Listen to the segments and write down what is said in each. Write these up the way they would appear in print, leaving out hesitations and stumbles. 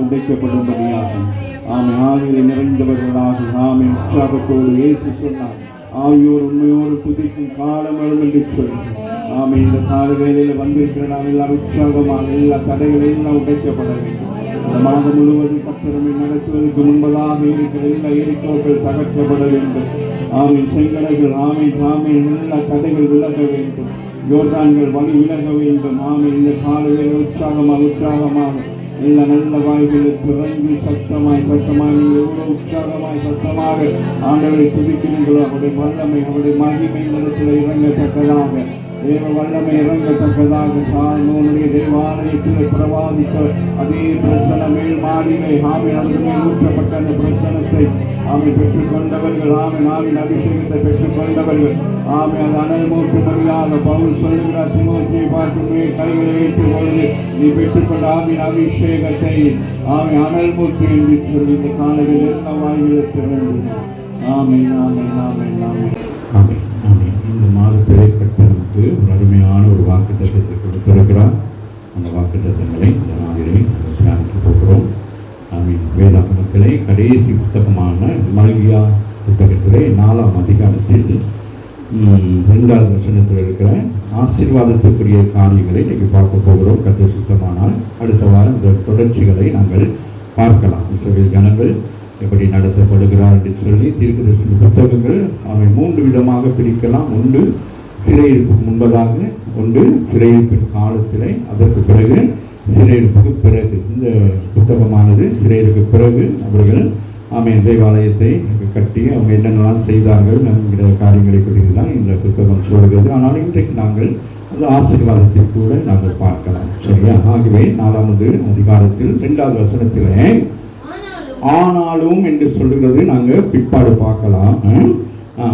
உடைக்கப்படும்படியாக ஆமை ஆவியில் நிறைந்தவர்களாக ஆமை உற்சாகத்தோடு இயேசு சொன்னார். ஆவியோடு உண்மையோடு துதிக்கும் காலம் வரும் என்று சொல்லி ஆமை இந்த கால வேளையில் வந்திருக்கிற நாம் எல்லாம் உற்சாகமாக எல்லா தடைகள் எல்லாம் உடைக்கப்பட வேண்டும். இந்த மாதம் முழுவதும் கர்த்தரை நடத்துவதற்கு முன்பதாக இருக்கிற எல்லா எரிக்கோர்கள் தகர்க்கப்பட வேண்டும். ஆமை செங்கடல்கள் ஆமை எல்லா தடைகள் விலக வேண்டும். யோர்தான்கள் வழி விலக வேண்டும். ஆமை இந்த கால வேளையில் உற்சாகமாக எல்லா நல்ல வாய்களை திறந்து சத்தமாய் நீங்கள் எவ்வளவு உற்சாகமாய் சத்தமாக ஆண்டவரை துதிக்கிறீர்களோ அவருடைய வல்லமை அவருடைய மகிமை நிலத்தில் இறங்கத்தக்கதாக தேவ வல்லமை இறங்கத்தக்கதாக சார்ந்தோனுடைய தேவாலயத்தில் பிரவாதித்த அதே பிரசன மேல் மாடினை ஆமை அவர்களே ஊற்றப்பட்ட அந்த பிரசனத்தை ஆமை பெற்றுக்கொண்டவர்கள் ஆவின் அபிஷேகத்தை பெற்றுக்கொண்டவர்கள் ஆமை அது அனல் மூட்டும்படியாக பவுல் சொல்லுகிறார் தீமோத்தேயுவை பார்த்து கைகளை வைத்துக் பொழுது நீ பெற்றுக்கொண்ட ஆவின் அபிஷேகத்தை ஆமை அனல் மூட்டு என்று சொல்லி இந்த காலையில் எல்லா வாய்களை திறந்து ஆமை இந்த மாதத்திலே கர்த்தருக்கு ஒரு அருமையான ஒரு வாக்குத்தத்தத்தை கொடுத்திருக்கிறார். அந்த வாக்குத்தத்தங்களை இந்த நாளிலே தியானிக்க போகிறோம். வேதாகம் புத்தகத்திலே கடைசி புத்தகமான மல்கியா புத்தகத்திலே 4ஆம் அதிகாரத்தில் 2வது வசனத்தில் இருக்கிற ஆசீர்வாதத்துக்குரிய காரியங்களை இன்றைக்கு பார்க்க போகிறோம். கர்த்தர் சுத்தமானால் அடுத்த வாரம் இந்த தொடர்ச்சிகளை நாங்கள் பார்க்கலாம். இஸ்ரவேல் ஜனங்கள் எப்படி நடத்தப்படுகிறார் என்று சொல்லி தீர்க்கதரிசன புத்தகங்கள் அவை 3 விதமாக பிரிக்கலாம். ஒன்று சிறையிருப்புக்கு முன்பதாக, ஒன்று சிறையிருப்பு காலத்திலே, அதற்கு பிறகு சிறையிருப்புக்கு பிறகு. இந்த புத்தகமானது சிறையிருப்புக்கு பிறகு அவர்கள் தேவாலயத்தை கட்டி அவங்க என்னென்னலாம் செய்தார்கள் என்கிற காரியங்களை குறித்து தான் இந்த புத்தகம் சொல்கிறது. ஆனால் இன்றைக்கு நாங்கள் அந்த ஆசீர்வாதத்தில் கூட நாங்கள் பார்க்கலாம். சரியா? ஆகவே 4வது அதிகாரத்தில் 2வது வசனத்திலே ஆனாலும் என்று சொல்லுகிறது. நாங்கள் பிற்பாடு பார்க்கலாம்.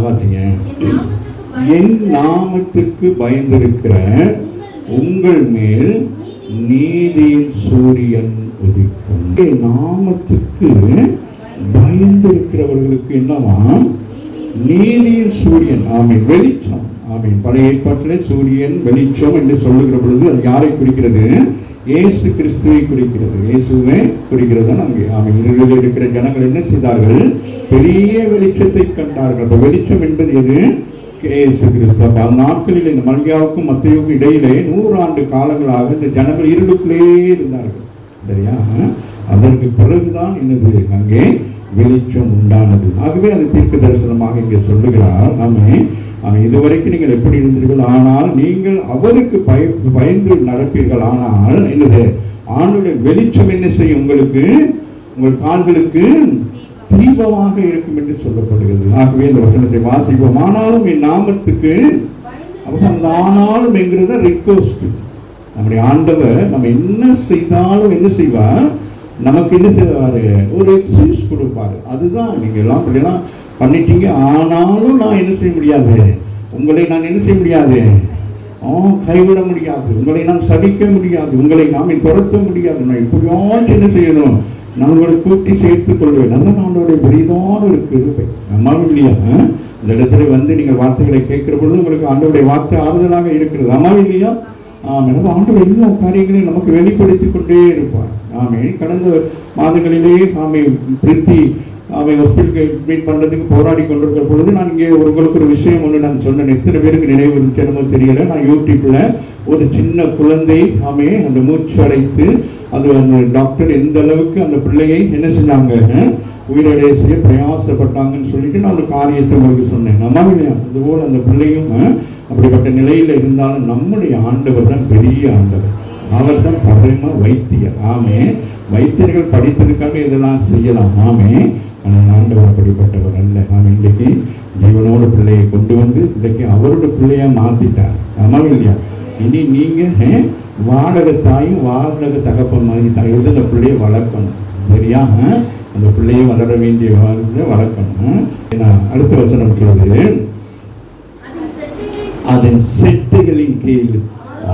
வாசிங்க. என் நாமத்துக்கு பயந்திருக்கிற உங்கள் மேல் நீதியின் சூரியன் உதிக்கும். நாமத்துக்கு பயந்திருக்கிறவர்களுக்கு என்னவா? நீதியின் சூரியன். வெளிச்சம். பழைய ஏற்பாட்டிலே சூரியன் வெளிச்சம் என்று சொல்லுகிற பொழுது அது யாரை குறிக்கிறது? இயேசு கிறிஸ்துவை குறிக்கிறது. இயேசுவை குறிக்கிறது. இருளில் இருக்கிற ஜனங்கள் என்ன செய்தார்கள்? பெரிய வெளிச்சத்தை கண்டார்கள். அப்ப வெளிச்சம் என்பது எது? இயேசு கிறிஸ்து. நாட்களில் இந்த மல்கியாவுக்கும் மத்தேயுவுக்கும் இடையிலே 100 ஆண்டு காலங்களாக இந்த ஜனங்கள் இருளுக்குள்ளே இருந்தார்கள். சரியா? அதற்கு பிறகுதான் என்னது? அங்கே வெளிச்சம் உண்டானது. ஆகவே அது தீர்க்க தரிசனமாக இங்கே சொல்லுகிறார். இதுவரைக்கும் நீங்கள் எப்படி இருந்தீர்கள்? ஆனால் நீங்கள் அவருக்கு பயந்து நடப்பீர்கள். ஆனால் என்னது? ஆண்டுடைய வெளிச்சம் என்ன செய்யும்? உங்களுக்கு, உங்கள் கால்களுக்கு தீபமாக இருக்கும் என்று சொல்லப்படுகிறது. ஆகவே இந்த வசனத்தை வாசிப்போம். ஆனாலும் என் நாமத்துக்கு, அந்த ஆனாலும் என்கிறத ரிக்வெஸ்ட். நம்முடைய ஆண்டவர் நம்ம என்ன செய்தாலும் என்ன செய்வார்? நமக்கு என்ன செய்வாரு? ஒரு எக்ஸ்கியூஸ் கொடுப்பாரு. அதுதான் நீங்க எல்லாம் அப்படியெல்லாம் பண்ணிட்டீங்க, ஆனாலும் நான் என்ன செய்ய முடியாது? உங்களை நான் என்ன செய்ய முடியாது? கைவிட முடியாது. உங்களை நான் சபிக்க முடியாது. உங்களை நாம துரத்த முடியாது. நான் இப்படியாச்சும் என்ன செய்யணும்? நான் உங்களை கூட்டி சேர்த்துக் கொள்வேன். நல்ல நாளுடைய பெரிதான ஒரு கிருபை. அம்மாவும் இல்லையா? இந்த இடத்துல வந்து நீங்கள் வார்த்தைகளை கேட்கிற பொழுது உங்களுக்கு ஆண்டவருடைய வார்த்தை ஆறுதலாக இருக்கிறது. அம்மாவும் இல்லையா? ஆண்டவர் எல்லா காரியங்களையும் நமக்கு வெளிப்படுத்தி கொண்டே இருப்பார். கடந்த மாதங்களிலே பிரித்தி ஹாஸ்பிட்டலுக்கு அட்மிட் பண்ணுறதுக்கு போராடி கொண்டிருக்கிற பொழுது நான் இங்கே உங்களுக்கு ஒரு விஷயம் ஒன்று நான் சொன்னேன். எத்தனை பேருக்கு நினைவு இருக்கணுமோ தெரியல. நான் யூடியூப்ல ஒரு சின்ன குழந்தை அந்த மூச்சு அடைத்து அது அந்த டாக்டர் எந்த அளவுக்கு அந்த பிள்ளையை என்ன செஞ்சாங்க? உயிரடைய செய்ய பிரயாசப்பட்டாங்கன்னு சொல்லிட்டு நான் ஒரு காரியத்தை உங்களுக்கு சொன்னேன். இல்லையா? அதுபோல் அந்த பிள்ளையும் அப்படிப்பட்ட நிலையில் இருந்தாலும் நம்முடைய ஆண்டவர் தான் பெரிய ஆண்டவர். அவர் தான் பரம வைத்தியர். வைத்தியர்கள் படித்ததுக்காக இதெல்லாம் செய்யலாம். ஆனால் ஆண்டவர் அப்படிப்பட்டவர் அல்ல. இன்றைக்கு ஜீவனோட பிள்ளையை கொண்டு வந்து இன்றைக்கு அவரோட பிள்ளையா மாத்திட்டார். இல்லையா? இனி நீங்க வாடகை தாயும் வாடகை தகப்பன் மாதிரி அந்த பிள்ளையை வளர்க்கணும். சரியா? அந்த பிள்ளையை வளர வேண்டிய வளர்க்கணும். அடுத்த வசனம் சொல்றது, அதன் செட்டுகளின் கீழ்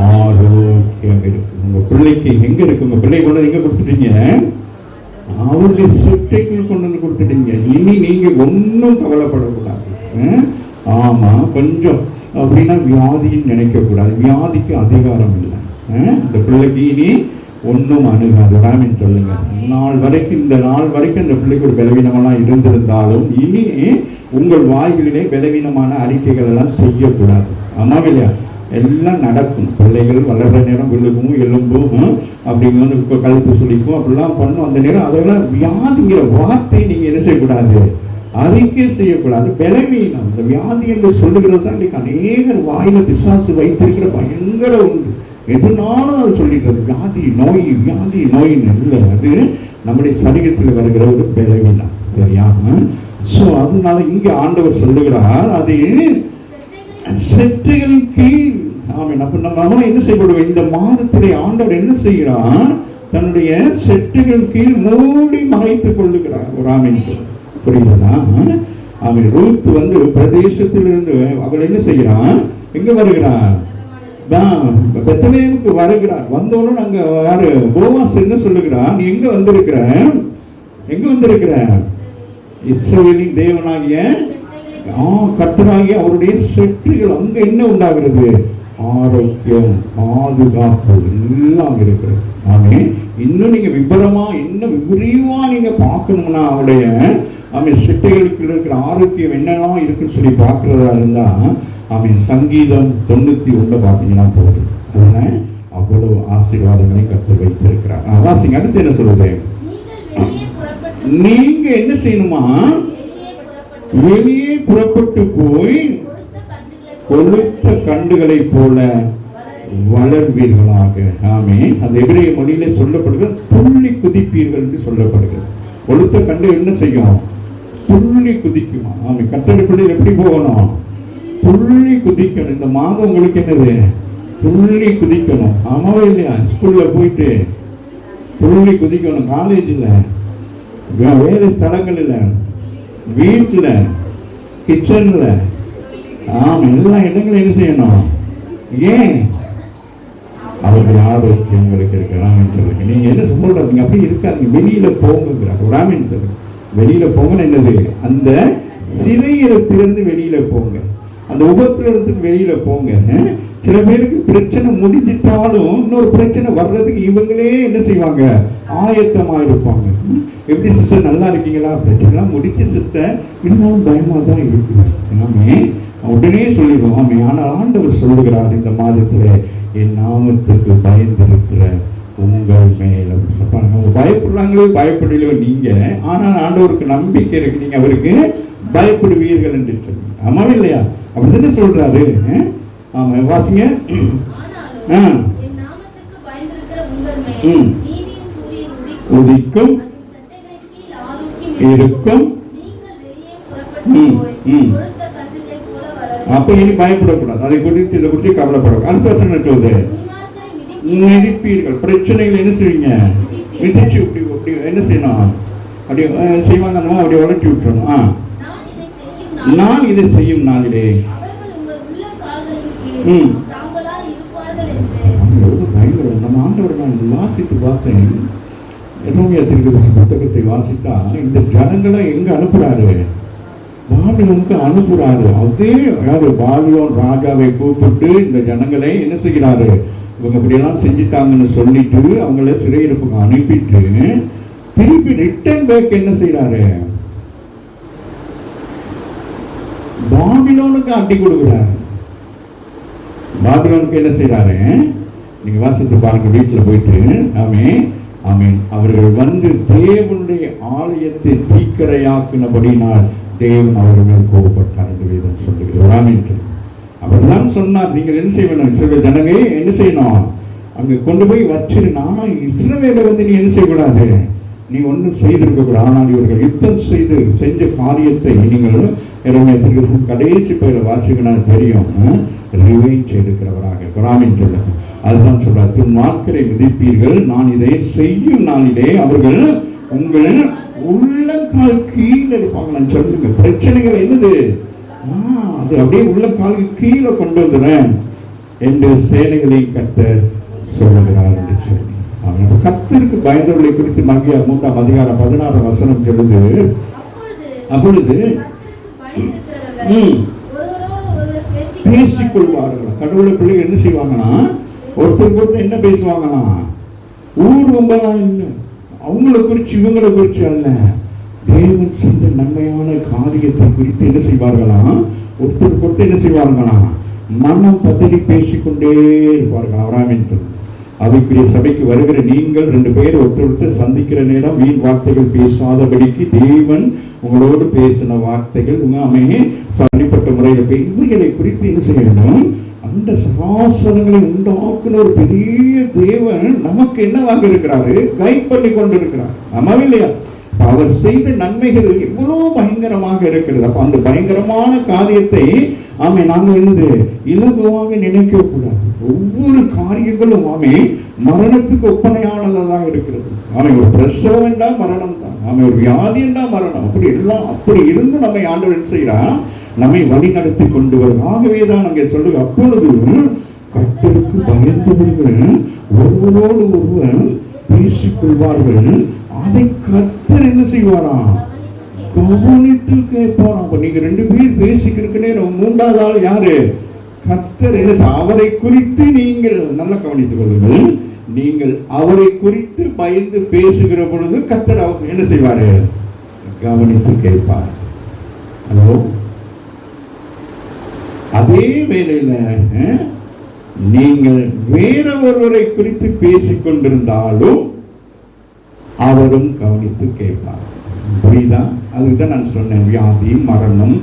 ஆரோக்கியம் இருக்கு. உங்க பிள்ளைக்கு எங்க இருக்கு? உங்க பிள்ளை கொண்டு எங்க கொடுத்துட்டீங்க? அவருடைய செட்டைகள் கொண்டு வந்து கொடுத்துட்டீங்க. இனி நீங்க ஒன்றும் கவலைப்படக்கூடாது. கொஞ்சம் அப்படின்னா வியாதின்னு நினைக்கக்கூடாது. வியாதிக்கு அதிகாரம் இல்லை. இந்த பிள்ளைக்கு இனி ஒன்றும் அணுகாது. சொல்லுங்க. இந்த நாள் வரைக்கும் இந்த பிள்ளைக்கு ஒரு பலவீனமெல்லாம் இருந்திருந்தாலும் இனி உங்கள் வாய்களிலே பலவீனமான அறிக்கைகள் எல்லாம் செய்யக்கூடாது. இல்லையா? எல்லாம் நடக்கும். பிள்ளைகள் வளர்ற நேரம் விழுகும், எலும்பும் அப்படிங்கிற கழுத்து சுழிக்கும், அப்படிலாம் பண்ணும். அந்த நேரம் அதெல்லாம் வியாதிங்கிற வார்த்தையை நீங்க என்ன செய்யக்கூடாது? அறிக்கை செய்யக்கூடாது. பலவீனம், இந்த வியாதி என்று சொல்லுகிறது தான் இன்னைக்கு அநேகர் வாயில பிசாசு வைத்திருக்கிற பயங்கர உண்டு. எதுனாலும் அது சொல்லிக்கிறது வியாதி நோய், வியாதி நோயின்னு இல்லை. அது நம்முடைய சரீரத்தில் வருகிற ஒரு பலவீனம். சரியா? அதனால இங்க ஆண்டவர் சொல்லுகிறார், அது செட்டுகளின் கீழ். நம்ம என்ன செய்யப்படுவோம்? இந்த மாதத்திலே ஆண்டவர் என்ன செய்கிறார்? தன்னுடைய செட்டுகள் கீழ் மூடி மறைத்துக் கொள்ளுகிறார். ஒரு புரியுதா? ரூத் வந்து பிரதேசத்திலிருந்து அவள் என்ன செய்கிறான்? எங்க வருகிறார்? பெத்லகேமுக்கு வருகிறார். வந்தோன்னு அங்க யாரு? போவாஸ் என்ன சொல்லுகிறார்? நீ எங்க வந்திருக்கிற? எங்க வந்திருக்கிற? இஸ்ரவேலின் தேவனாகிய கர்த்தராகிய அவருடைய செட்டுகள். அங்க என்ன உண்டாகிறது? ஆரோக்கியம், பாதுகாப்பு எல்லாம் இருக்கிறது. ஆமே. இன்னும் நீங்க விபரமா இன்னும் விரிவா நீங்க பார்க்கணும்னா அவருடைய சிட்டைகளுக்கு இருக்கிற ஆரோக்கியம் என்னெல்லாம் இருக்குன்னு சொல்லி பார்க்கறதா இருந்தா சங்கீதம் 91 பார்த்தீங்கன்னா போகுது. அதனால அவ்வளவு ஆசீர்வாதங்களை கர்த்தர் வைத்திருக்கிறார். வாசிங்க, அடுத்து என்ன சொல்லுது? நீங்க என்ன செய்யணுமா? வெளியே புறப்பட்டு போய் கொளுத்த கண்டுகளை போல வளர்வீர்களாக. ஆமே. அது எபிரேய மொழியிலே சொல்லப்படுகிறது துள்ளி குதிப்பீர்கள் என்று சொல்லப்படுகிறது. கொளுத்த கண்டு என்ன செய்யும்? துள்ளி குதிக்குமா? ஆமே. கர்த்தருடைய பிள்ளைகள் எப்படி போகணும்? துள்ளி குதிக்கணும். இந்த மாதம் உங்களுக்கு என்னது? துள்ளி குதிக்கணும். ஆமாவே இல்லையா? ஸ்கூல்ல போயிட்டு துள்ளி குதிக்கணும். காலேஜில், வேறு ஸ்தலங்களில், வீட்டில், கிச்சன்ல, எல்லா இடங்களும் என்ன செய்யணும்? ஏன்? அவருடைய ஆரோக்கியம் உங்களுக்கு இருக்கலாம் சொல்லுங்க. நீங்க என்ன சொல்றீங்க? அப்படி இருக்காது. வெளியில போங்கிறாங்க. வெளியில போங்கன்னு என்னது? அந்த சிறையிடத்திலிருந்து வெளியில போங்க, அந்த உபத்திரத்துக்கு வெளியில போங்க. சில பேருக்கு பிரச்சனை முடிஞ்சிட்டாலும் இன்னொரு பிரச்சனை வர்றதுக்கு இவங்களே என்ன செய்வாங்க? ஆயத்தமாக இருப்பாங்க. எப்படி சிஸ்டர் நல்லா இருக்கீங்களா? பிரச்சனைலாம் முடிச்சு சிஸ்டர், இருந்தாலும் பயமா தான் இருக்குது. எல்லாமே உடனே சொல்லிடுவோம். ஆமே. ஆனால் ஆண்டவர் சொல்லுகிறார் இந்த மாதத்துல, என் நாமத்துக்கு பயந்திருக்கிற உங்கள் மேல அவங்க பயப்படுறாங்களோ பயப்படலையோ நீங்க, ஆனால் ஆண்டவருக்கு நம்பிக்கை இருக்கு, நீங்க அவருக்கு பயப்படுவீர்கள் என்று சொல்லி. ஆமாவே இல்லையா? அப்படிதானே சொல்றாரு. ஆமா, வாசிங்க. உதிக்கும் இருக்கும். அப்ப இனி பயப்படக்கூடாது. அதை குறித்து இதை குறித்து கவலைப்படக்கூடாது. அடுத்த வசனம் சொல்லுது, மிதிப்பீர்கள். பிரச்சனைகள் என்ன செய்வீங்க? மிதிச்சு இப்படி என்ன செய்யணும்? அப்படி செய்வாங்க, அப்படி வளர்ச்சி விட்டுறணும். நான் இதை செய்யும் நாளிலே பயங்கரம். நம்ம ஆண்டவர் நான் வாசித்து பார்த்தேன். எரேமியா தீர்க்கதரிசி புத்தகத்தை வாசித்தா இந்த ஜனங்களை எங்க அனுப்புறாரு? பாபிலோனுக்கு அனுப்புறாரு. அதே பாபிலோன் ராஜாவை கூப்பிட்டு இந்த ஜனங்களை என்ன செய்கிறாரு? இவங்க இப்படியெல்லாம் செஞ்சுட்டாங்கன்னு சொல்லிட்டு அவங்கள சிறையிருப்புக்கு அனுப்பிட்டு திருப்பி ரிட்டர்ன் பேக் என்ன செய்யறாரு? பாபிலோனுக்கு அட்டி கொடுக்கிறாரு. பாபிலோனுக்கு என்ன செய்யறாரு? நீங்க வாசித்து பாருங்க வீட்டுல போயிட்டு. ஆமீன், ஆமீன். அவர்கள் வந்து தேவனுடைய ஆலயத்தை தீக்கரையாக்கினபடினால் தேவன் அவர்கள் மேல் கோபப்பட்டார் என்று வேதம் சொல்லுகிறது. ஆமீன். அப்படிதான் சொன்னார். நீங்கள் என்ன செய்யணும்? இஸ்ரவேல் ஜனமே என்ன செய்யணும்? அங்க கொண்டு போய் வச்சிரு. ஆனா இஸ்ரவேலை வந்து நீ என்ன செய்யக்கூடாது? நீ ஒன்றும் செய்திருக்க கூடாது. ஆனால் இவர்கள் யுத்தம் செஞ்ச காரியத்தை நீங்கள் எரேமியா கடைசி பேரை வாசிக்கணும் தெரியும். ரிவைஞ்ச் எடுக்கிறவராக குராமின் சொல்ல. அதுதான் சொல்றார், துன்மார்க்கரை மிதிப்பீர்கள், நான் இதை செய்யும் நாளிலே அவர்கள் உங்கள் உள்ளங்கால் கீழே இருப்பாங்க. நான் சொல்லுங்க, பிரச்சனைகள் என்னது? அது அப்படியே உள்ளங்காலுக்கு கீழே கொண்டு வந்துடுறேன் என்று சேனைகளை கர்த்தர் சொல்லுகிறார் என்று சொல்லி. கர்த்தருக்கு பயந்தவர்களை குறித்து மத்திய 3ஆம் அதிகாரம் 16ஆம் வசனம் சொல்லுது, அப்பொழுது பேசிக்கொள்வார்கள். கடவுளை பிள்ளைகள் என்ன செய்வாங்கன்னா ஒருத்தருக்கு ஒருத்தர் என்ன பேசுவாங்கன்னா ஊர் ரொம்பலாம் இல்லை, அவங்களை குறித்து இவங்களை குறித்து அல்ல, தேவன் செய்த நன்மையான காரியத்தை குறித்து என்ன செய்வார்களாம்? ஒருத்தருக்கு ஒருத்தர் என்ன செய்வார்களாம்? மனம் பதறி பேசிக்கொண்டே இருப்பார்கள். அவராமின் அவைக்குரிய சபைக்கு வருகிற நீங்கள் 2 பேர் ஒருத்தர் சந்திக்கிற நேரம் வீண் வார்த்தைகள் பேசாதபடிக்கு தேவன் உங்களோடு பேசின வார்த்தைகள் உண்மையே தனிப்பட்ட முறையில் இவைகளை குறித்து என்ன செய்யணும்? அந்த சராசரங்களை உண்டாக்குன ஒரு பெரிய தேவன் நமக்கு என்னவாக இருக்கிறாரு? கைட் பண்ணி கொண்டிருக்கிறார். ஆமாவே இல்லையா? அவர் செய்த நன்மைகள் எவ்வளவு பயங்கரமாக இருக்கிறது. அப்ப அந்த பயங்கரமான காரியத்தை நாங்கள் என்னது இலகுவாக நினைக்க கூடாது. ஒவ்வொரு காரியங்களும் மரணத்துக்கு ஒப்பனையானதாக இருக்கிறது. ஒரு பிரசவம் என்றால் மரணம் தான், ஒரு வியாதி என்றால் மரணம். அப்படி இருந்து நம்மை ஆண்டவர் செய்யறா, நம்மை வழி நடத்தி கொண்டு வரும். ஆகவேதான் அங்கே சொல்லுங்க, அப்பொழுது கர்த்தருக்கு பயந்தவர்கள் ஒருவரோடு ஒருவர் பேசிக்கொள்வார்கள், அதை கர்த்தர் என்ன செய்வாராம்? கவனித்து கேட்பாராம். அப்ப நீங்க 2 பேர் பேசிக்கிறதுக்கு நேரம் 3வது ஆள் யாரு? கர்த்தர் அவரை குறித்து நீங்கள் நல்லா கவனித்துக் கொள்ளுங்கள். நீங்கள் அவரை குறித்து பயந்து பேசுகிற பொழுது கர்த்தர் அவர் என்ன செய்வாரு? கவனித்து கேட்பார். ஹலோ, அதே வேளையில நீங்கள் வேற ஒருவரை குறித்து பேசிக் கொண்டிருந்தாலும் அவரும் கவனித்து கேட்பார். புரியுதா? அதுக்குதான் நான் சொன்னேன், வியாதி, மரணம்,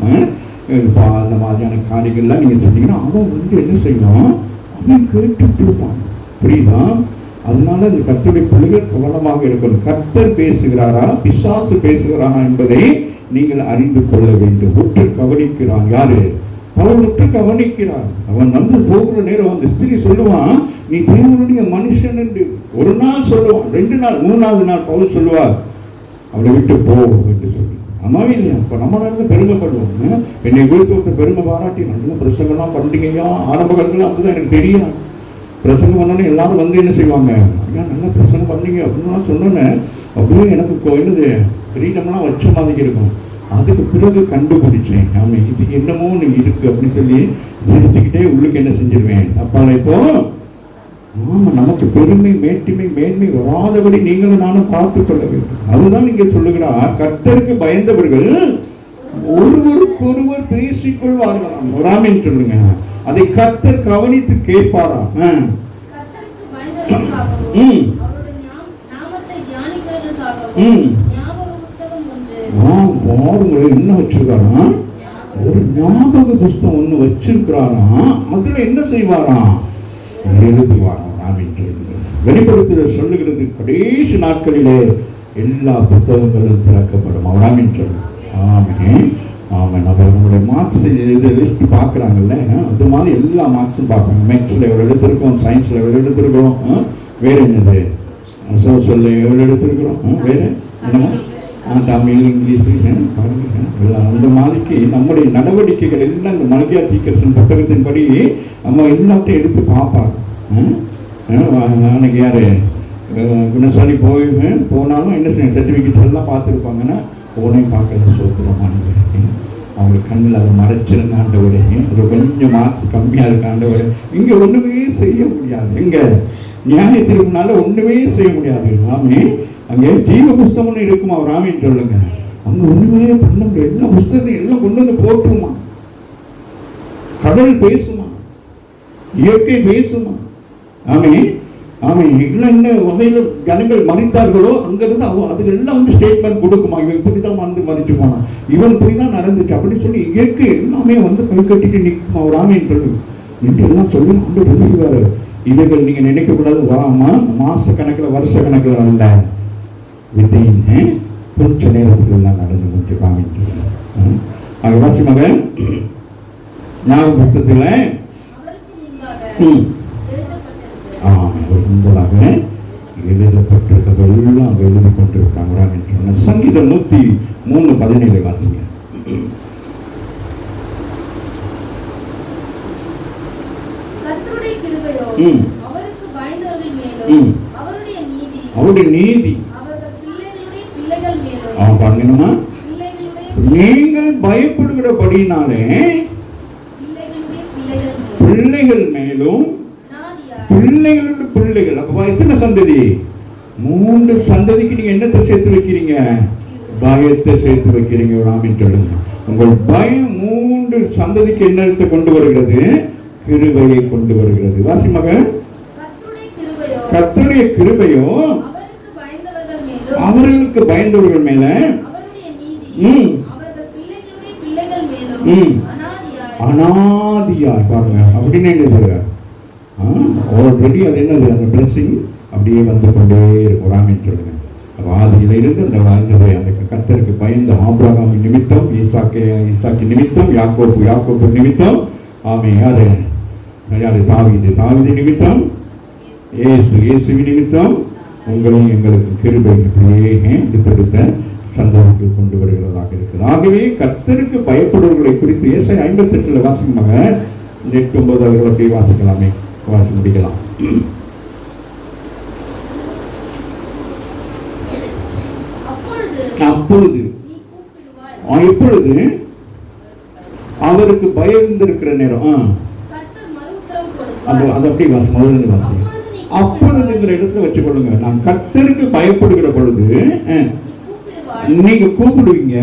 அந்த மாதிரியான காரியங்கள்லாம் நீங்க சொன்னீங்கன்னா அவன் என்ன செய்வான்? அவன் கேட்டுட்டு இருப்பான். புரியுதா? அதனால இந்த கர்த்தருடைய பிள்ளைகள் கவனமாக இருக்கணும். கர்த்தர் பேசுகிறாரா, பிசாசு பேசுகிறாரா என்பதை நீங்கள் அறிந்து கொள்ள வேண்டும். உற்று கவனிக்கிறான். யாரு? அவன் உற்று கவனிக்கிறான். அவன் வந்து போகிற நேரம் அந்த ஸ்திரீ சொல்லுவான், நீ தேவனுடைய மனுஷன் என்று. ஒரு நாள் சொல்லுவான், 2 நாள், 3வது நாள் பவுல் சொல்லுவார், அவளை விட்டு போ என்று சொல்லி. அம்மாவே இல்லையா? இப்போ நம்ம நாட்டில் பெருமைப்படுவோம். என்னை வீட்டு பெருமை பாராட்டி நல்ல பிரசங்கம்லாம் பண்ணுறீங்கய்யா. ஆரம்ப காலத்தில் அப்படிதான் எனக்கு தெரியும். பிரசங்கம் பண்ணோன்னே எல்லாரும் வந்து என்ன செய்வாங்க, ஐயா நல்லா பிரசங்கம் பண்ணீங்க அப்படின்லாம் சொன்னோன்னே அப்படியே எனக்கு என்னது ஃப்ரீடம்லாம் வச்ச மாதிரி இருக்கும். அதுக்கு பிறகு கண்டுபிடிச்சேன், ஆமாம் இது என்னமோ நீங்க இருக்கு அப்படின்னு சொல்லி சிரித்துக்கிட்டே உள்ளுக்கு என்ன செஞ்சிருவேன். அப்பால இப்போ ஆமா, நமக்கு பெருமை, மேட்டிமை, மேன்மை வராதபடி நீங்களும் நானும் பார்த்துக் கொள்ள வேண்டும். அதுதான் நீங்க சொல்லுகிறார், கர்த்தருக்கு பயந்தவர்கள் ஒருவருக்கொருவர் பேசிக்கொள்வார்களாம். வராமின்னு சொல்லுங்க. அதை கர்த்தர் கவனித்து கேட்பாராம். பாருங்க, என்ன வச்சிருக்காரா? ஒரு ஞாபக புஸ்தகம் ஒண்ணு வச்சிருக்கிறாரா. அதுல என்ன செய்வாராம்? எழுதுவாராம். வெளிப்படுத்துதல் சொல்லுகிறது, கடைசி நாட்களிலே எல்லா புத்தகங்களும் திறக்கப்படும். அவராமின் சொல்லு. ஆமே ஆமாம். நம்ம நம்மளுடைய மார்க்ஸ் இது லிஸ்ட் பார்க்குறாங்கல்ல, அது மாதிரி எல்லா மார்க்ஸும் பார்ப்பாங்க. மேக்ஸில் எவ்வளோ எடுத்திருக்கோம், சயின்ஸில் எவ்வளோ எடுத்திருக்கிறோம், வேறு என்னது சோஷியலில் எவ்வளோ எடுத்திருக்கிறோம், வேறு என்னமோ தமிழ், இங்கிலீஷ் பாருங்க. அந்த மாதிரிக்கு நம்முடைய நடவடிக்கைகள் எல்லாம் இந்த மல்கியா தீர்க்கதரிசன புத்தகத்தின்படி நம்ம எல்லாத்தையும் எடுத்து பார்ப்பாங்க. அன்னைக்கு யார் குணசாலி போனாலும் என்ன செய்ய சர்டிஃபிகேட் எல்லாம் பார்த்துருப்பாங்கன்னா போனையும் பார்க்கல சோத்திரமானது. அவங்களுக்கு கண்ணில் அதை மறைச்சிருந்த ஆண்டவரே, அது கொஞ்சம் மார்க்ஸ் கம்மியாக இருக்க ஆண்டவரே. இங்கே ஒன்றுமே செய்ய முடியாது. இங்கே நியாய தீர்ப்புனால ஒன்றுமே செய்ய முடியாது. ராமே அங்கே ஜீவ புஸ்தகம்னு இருக்குமா? ராமின்னு சொல்லுங்க. அங்கே ஒன்றுமே பண்ண முடியாது. எல்லா புஸ்தகத்தையும் எல்லாம் கொண்டு வந்து போட்டுருமா. கடல் பேசுமா, இயற்கை பேசுமா. ஆமே ஆமே. எல்லாம் என்ன வகையில் ஜனங்கள் மறித்தார்களோ அங்கிருந்து அதுக்கெல்லாம் வந்து ஸ்டேட்மெண்ட் கொடுக்குமா. இவன் இப்படிதான் வந்து மறிச்சு போனான், இவன் இப்படிதான் நடந்துச்சு அப்படின்னு சொல்லி இயற்கை எல்லாமே வந்து கை கட்டிட்டு நிற்குமா. ஒரு ஆமைன்னு சொல்லு நின்று எல்லாம் சொல்லி ஆண்டு என்ன செய்வாரு, இவைகள் நீங்க நினைக்கக்கூடாது, வாமா மாச கணக்கில் வருஷ கணக்கில் அல்ல, வித்தின் கொஞ்ச நேரத்துக்கு எல்லாம் நடந்து முடிச்சு காமிட்டு. அது வாசி மகன் ஞாபக புத்தகத்தில் முன்பதாக எழுதப்பட்டிருக்கதெல்லாம் எழுதி கொண்டிருக்கிறாங்க. சங்கீதம் 103:17 வாசிங்க. அவருடைய நீதி பாருங்கம்மா, நீங்கள் பயப்படுகிறபடினாலே பிள்ளைகள் மேலும் பிள்ளைகளுடைய பிள்ளைகள். அப்ப எத்தனை சந்ததி? 3 சந்ததிக்கு நீங்க என்னத்தை சேர்த்து வைக்கிறீங்க? பயத்தை சேர்த்து வைக்கிறீங்க. ராமின் சொல்லுங்க. உங்கள் பயம் 3 சந்ததிக்கு என்னத்தை கொண்டு வருகிறது? கிருபையை கொண்டு வருகிறது. வாசி மகன், கர்த்தருடைய கிருபையோ அவர்களுக்கு பயந்தவர்கள் மேல அனாதியா பாருங்க. அப்படின்னு என்னது? ஆல்ரெடி அது என்னது? அந்த பிளஸிங் அப்படியே வந்து கொண்டே இருக்கும். ராமின்னு சொல்லுங்க. ஆதியில இருந்து அந்த வாழ்ந்தது அந்த கர்த்தருக்கு பயந்த ஆபிரகாம் நிமித்தம், ஈசாக்கு நிமித்தம், யாக்கோப்பு நிமித்தம், ஆமே யாரு தாவீது நிமித்தம், இயேசு நிமித்தம் உங்களையும் எங்களுக்கு கிருபை அப்படியே எடுத்தெடுத்த சந்ததிக்கு கொண்டு வருகிறதாக இருக்குது. ஆகவே கர்த்தருக்கு பயப்படுவர்களை குறித்து ஏசாயா 58 வாசிக்குமாக 8-9 அவர்கள் அப்படியே வாசிக்கலாமே, வாசி முடிக்கலாம். அப்பொழுது எப்பொழுது அவருக்கு பயந்திருக்கிற நேரம் அது அப்படி வாசி, முதலிருந்து வாசி. அப்பொழுதுங்கிற இடத்துல வச்சுக்கொள்ளுங்க. நான் கர்த்தருக்கு பயப்படுகிற பொழுது நீங்க கூப்பிடுவீங்க,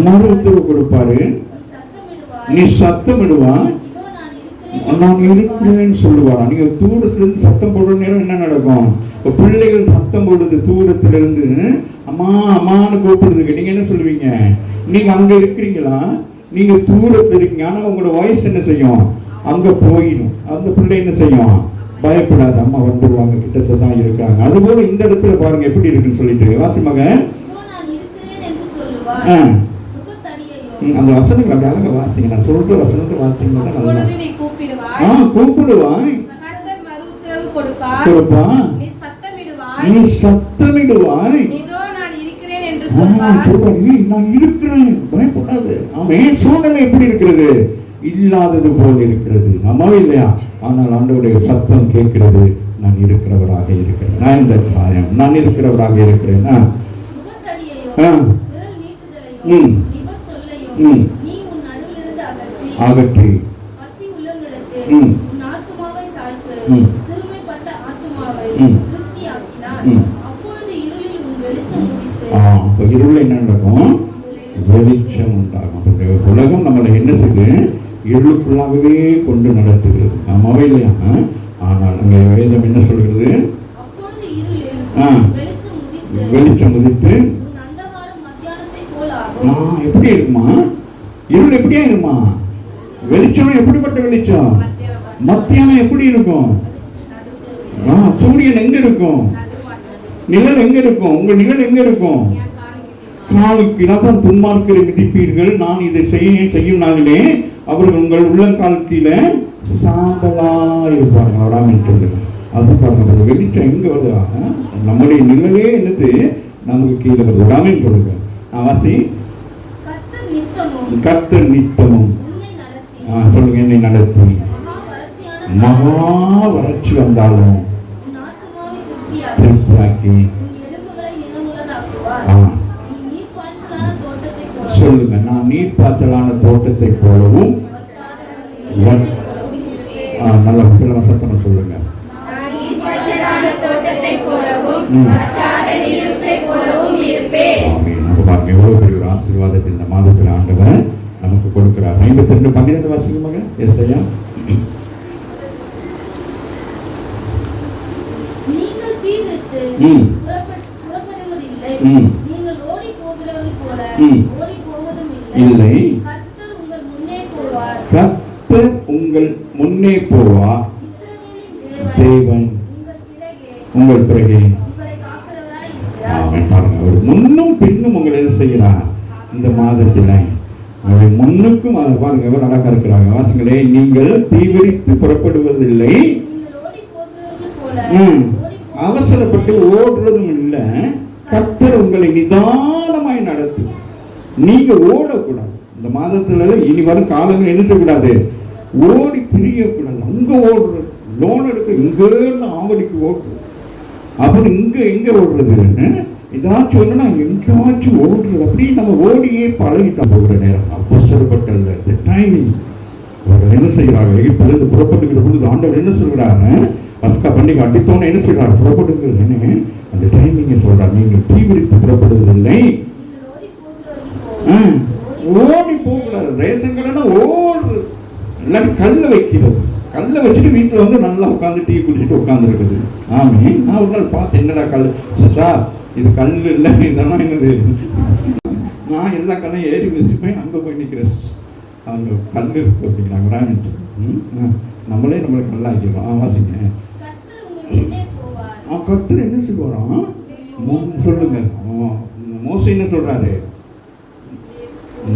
மறு உத்தரவு கொடுப்பாரு, நீ சத்தமிடுவா, நான் இருக்கிறேன்னு சொல்லுவாரா. நீங்க தூரத்துல இருந்து சத்தம் போடுற நேரம் என்ன நடக்கும்? பிள்ளைகள் சத்தம் போடுறது தூரத்துல இருந்து அம்மா அம்மான்னு கூப்பிடுறதுக்கு நீங்க என்ன சொல்லுவீங்க? நீங்க அங்க இருக்கிறீங்களா? நீங்க தூரத்துல இருக்கீங்க, ஆனா உங்களோட வாய்ஸ் என்ன செய்யும்? அங்க போயிடும். அந்த பிள்ளை என்ன செய்யும்? பயப்படாது, அம்மா வந்துருவாங்க, கிட்டத்துல தான் இருக்காங்க. அதுபோல இந்த இடத்துல பாருங்க எப்படி இருக்குன்னு சொல்லிட்டு வாசி மகன். அந்த வசனங்கள் அப்படி அழகா வாசிங்க. நான் சொல்ற வசனத்தை வாசிங்கன்னா தான் நல்லா. கூப்பிடுவாய், கொடுப்பா, நீ சத்தமிடுவாய், நான் இருக்கிறேன், பயப்படாது. ஆமே. சூழ்நிலை எப்படி இருக்கிறது? இல்லாதது போல் இருக்கிறது, ஆமாவே இல்லையா? ஆனால் ஆண்டவருடைய சத்தம் கேட்கிறது, நான் இருக்கிறவராக இருக்கிறேன், நான் இந்த காயம், நான் இருக்கிறவராக இருக்கிறேன். அகற்றி இருள் என்ன நடக்கும்? வெளிச்சம் உண்டாகும். உலகம் நம்மளை என்ன செய்யுது? இருளுக்குள்ளாகவே கொண்டு நடத்துகிறது, ஆமாவே இல்லையா? ஆனால் அங்கே வேதம் என்ன சொல்கிறது? வெளிச்சம் உதித்து எப்படி இருக்குமா? இருள் எப்படியா இருக்குமா? வெளிச்சம் எப்படிப்பட்ட வெளிச்சம்? மத்தியானம் எப்படி இருக்கும்? சூரியன் எங்க இருக்கும்? நிழல் எங்க இருக்கும்? உங்க நிழல் எங்க இருக்கும்? காலுக்கு தான் துன்மார்க்கரை மிதிப்பீர்கள், நான் இதை செய்யும் நாளிலே அவர்கள் உங்கள் உள்ளங்கால் கீழே சாம்பலா இருப்பார்கள். அவடாமல் சொல்லுங்க. அது பாருங்க, வெளிச்சம் எங்க வருதா? நம்முடைய நிழலே என்னது நமக்கு கீழே வருது. விடாமல் சொல்லுங்க. வாசி. கர்த்தர் நித்தமும் சொல்லுங்க, என்னை நடத்தி மகா வறட்சி வந்தாலும் திருப்தியாக்கி சொல்லுங்க, நான் நீர்ப்பாய்ச்சலான தோட்டத்தை போலவும் நல்ல சத்தமா சொல்லுங்க. எவ்வளவு பெரிய ஒரு ஆசீர்வாதத்தை இந்த மாதத்தில் ஆண்டவர் நமக்கு கொடுக்கிறார். 52:12 வாசிக்குமாக. ஏசாயா. இல்லை, கர்த்தர் உங்கள் முன்னே போவார், தேவன் உங்கள் பிறகே. அவர் முன்னும் பின்னும் உங்களை என்ன செய்கிறார்? இந்த மாதத்தில் முன்னுக்கும் பாருங்க, எவ்வளவு அழகா இருக்கிறாங்க. வாசங்களே, நீங்கள் தீவிரித்து புறப்படுவதில்லை, அவசரப்பட்டு ஓடுறதும் இல்லை. கர்த்தர் உங்களை நிதானமாய் நடத்து. நீங்க ஓடக்கூடாது இந்த மாதத்துல. இனி வரும் காலங்கள் என்ன செய்யக்கூடாது? ஓடி திரியக்கூடாது. அங்க ஓடுறது, லோன் எடுக்க இங்க இருந்து ஆவடிக்கு ஓடுறது, அப்புறம் இங்க எங்க ஓடுறது, ஏதாச்சும் ஒண்ணுனா எங்கேயாச்சும் ஓடுறது. அப்படியே நம்ம ஓடியே பழகிட்டா போகிற நேரம். அப்போஸ்தலப்பட்டல்ல இந்த டைமிங் என்ன செய்யறாங்க? எகிப்திலிருந்து புறப்பட்டுக்கிற பொழுது ஆண்டவர் என்ன சொல்றாரு? பஸ்கா பண்டிகை அடித்தோன்னு என்ன சொல்றாரு? புறப்படுங்கிறது அந்த டைமிங்க சொல்றாரு. நீங்கள் தீவிரித்து புறப்படுவதில்லை, ஓடி போகக்கூடாது. ரேஷன் கடைனா ஓடுறது, எல்லாரும் கல்ல வைக்கிறது. கல்லை வச்சுட்டு வீட்டில் வந்து நல்லா உட்காந்து டீ குடிச்சிட்டு உட்காந்துருக்குது. ஆமே. நான் ஒரு நாள் பார்த்து, என்னடா கல் சார், இது கல் இல்லை, இதெல்லாம் என்னது? நான் எல்லா கல்லையும் ஏறி வச்சுப்பேன், அங்கே போய் நிற்கிறேன், அங்கே கல் இருக்கு அப்படிங்கிறாங்க. நம்மளே நம்மளை கல்லாக்கிடுறோம். வாசிங்க. கர்த்தர் என்ன சொல்லுவாராம்? சொல்லுங்க. மோசே என்ன சொல்றாரு?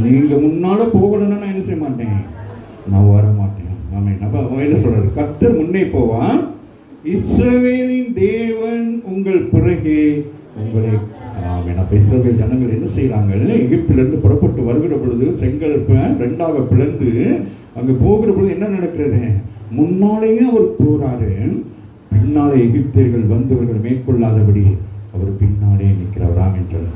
நீங்க முன்னால போகலன்னா நான் என்ன செய்ய மாட்டேன், நான் வர மாட்டேன். ஆமே. நம்ம என்ன சொல்றாரு? கர்த்தர் முன்னே போவான், இஸ்ரவேலின் தேவன் உங்கள் பிறகே உங்களை. ஆமே. அப்ப இஸ்ரவேல் ஜனங்கள் என்ன செய்யறாங்க? எகிப்திலிருந்து புறப்பட்டு வருகிற பொழுது செங்கல் 2ஆக பிளந்து அங்க போகிற பொழுது என்ன நடக்கிறது? முன்னாலேயே அவர் போறாரு, பின்னாலே எகிப்தியர்கள் வந்தவர்கள் மேற்கொள்ளாதபடி அவர் பின்னாலே நிற்கிறவராம் என்றார்.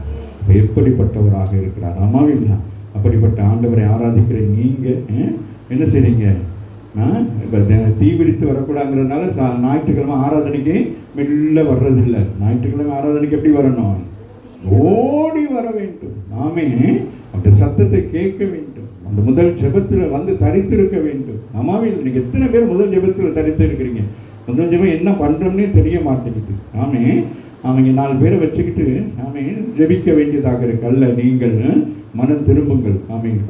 எப்படிப்பட்டவராக இருக்கிறார்? ஆமாவே இல்லையா? அப்படிப்பட்ட ஆண்டவரை ஆராதிக்கிற நீங்க என்ன செய்றீங்க? இப்போ தீவிரித்து வரக்கூடாதுங்கிறதுனால ஞாயிற்றுக்கிழமை ஆராதனைக்கு மெல்ல வர்றதில்லை. ஞாயிற்றுக்கிழமை ஆராதனைக்கு எப்படி வரணும்? ஓடி வர வேண்டும். நாமே அந்த சத்தத்தை கேட்க வேண்டும். அந்த முதல் ஜெபத்தில் வந்து தரித்திருக்க வேண்டும். ஆமாவே இல்லை. நீங்கள் எத்தனை பேர் முதல் ஜெபத்தில் தரித்து இருக்கிறீங்க? முதல் ஜெபம் என்ன பண்ணுறோம்னே தெரிய மாட்டேங்குது. அவங்க 4 பேரை வச்சுக்கிட்டு ஜெபிக்க வேண்டியதாக இருக்கு. அல்ல, நீங்கள் மனம் திரும்புங்கள்.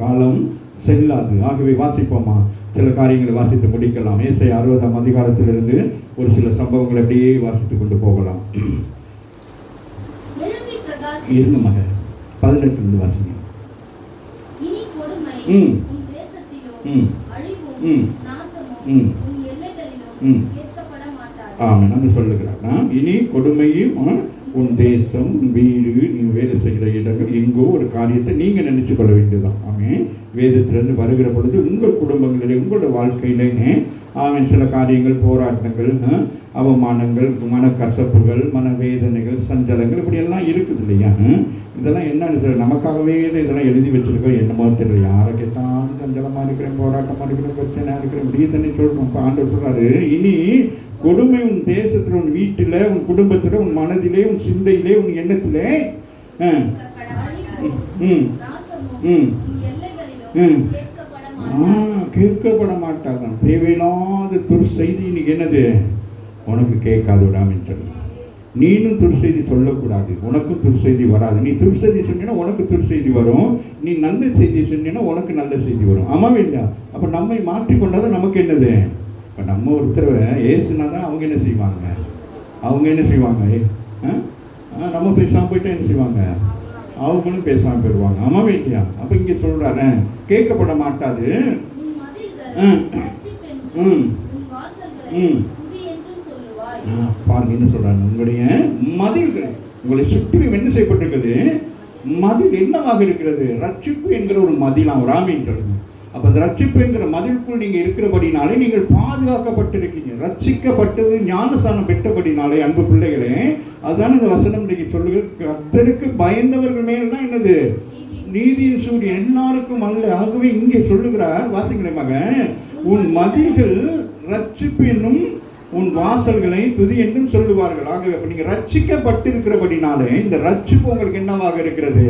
காலம் செல்லாது. ஆகவே வாசிப்போமா? சில காரியங்களை வாசித்து முடிக்கலாம். ஏசாயா 60ஆம் அதிகாரத்திலிருந்து ஒரு சில சம்பவங்களை அப்படியே வாசித்து கொண்டு போகலாம். இருங்க மக, 18 வாசிங்க. ஆமாம், சொல்லுகிறார். இனி கொடுமையும் உன் தேசம், உன் வீடு, நீ வேலை செய்கிற இடங்கள், எங்கோ ஒரு காரியத்தை நீங்கள் நினைச்சு கொள்ள வேண்டியதுதான். வேதத்திலிருந்து வருகிற பொழுது உங்கள் குடும்பங்களிலே, உங்களோட வாழ்க்கையிலே சில காரியங்கள், போராட்டங்கள், அவமானங்கள், மனக்கசப்புகள், மனவேதனைகள், சஞ்சலங்கள் இப்படியெல்லாம் இருக்குது இல்லையா? இதெல்லாம் என்னன்னு தெரியல. நமக்காகவே இதெல்லாம் எழுதி வச்சிருக்கோம். என்னமோ தெரியல. யாரை கேட்டாலும் சஞ்சலமாக இருக்கிறேன், போராட்டமாக இருக்கிறேன், பிரச்சனையாக இருக்கிறேன், இப்படியே தண்ணி சொல்லணும். இப்போ ஆண்டவர் சொல்கிறாரு, இனி கொடுமை உன் தேசத்தில், உன் வீட்டில், உன் குடும்பத்தில், உன் மனதிலே, உன் சிந்தையிலே, உன் எண்ணத்திலே கேட்கப்பட மாட்டாதான். தேவையில்லாத துர்செய்தி இன்னைக்கு என்னது உனக்கு கேட்காது விடாமல் சொல்லு. நீனும் துர்செய்தி சொல்லக்கூடாது, உனக்கும் துர்செய்தி வராது. நீ துர்செய்தி சொன்னீங்கன்னா உனக்கு துர்செய்தி வரும், நீ நல்ல செய்தி சொன்னீங்கன்னா உனக்கு நல்ல செய்தி வரும். ஆமாவே இல்லையா? அப்போ நம்மை மாற்றிக்கொண்டாதான் நமக்கு என்னது? இப்போ நம்ம ஒருத்தர் ஏசுனா தான் அவங்க என்ன செய்வாங்க? நம்ம பேசாமல் போயிட்டா என்ன செய்வாங்க? அவங்களும் பேசாமல் போயிடுவாங்க. ஆமாவே இல்லையா? அப்போ இங்கே சொல்கிறாரு, கேட்கப்பட மாட்டாது. பாருங்க என்ன சொல்றாங்க. உங்களுடைய மதில்கள், உங்களை சுற்றிலும் என்ன செய்யப்பட்டிருக்குது? மதில் என்னவாக இருக்கிறது? ரட்சிப்பு என்கிற ஒரு மதிலாம் ராமின் சொல்லுங்க. அப்போ அந்த ரட்சிப்பு என்கிற மதிலுக்குள் நீங்கள் இருக்கிறபடினாலே நீங்கள் பாதுகாக்கப்பட்டிருக்கீங்க. ரட்சிக்கப்பட்டது ஞானஸ்தானம் பெற்றபடினாலே அன்பு பிள்ளைகளே, அதுதான் இந்த வசனம் இன்னைக்கு சொல்லுகிறது. கர்த்தருக்கு பயந்தவர்கள் மேல் தான் என்னது? நீதியின் சூரியன். எல்லாருக்கும் அல்ல. ஆகவே இங்கே சொல்லுகிறார், வாசிங்களே மகன், உன் மதில்கள் ரட்சிப்பு என்னும், உன் வாசல்களை துதி என்றும் சொல்லுவார்கள். ஆகவே அப்போ நீங்கள் ரட்சிக்கப்பட்டிருக்கிறபடினாலே இந்த ரட்சிப்பு உங்களுக்கு என்னவாக இருக்கிறது?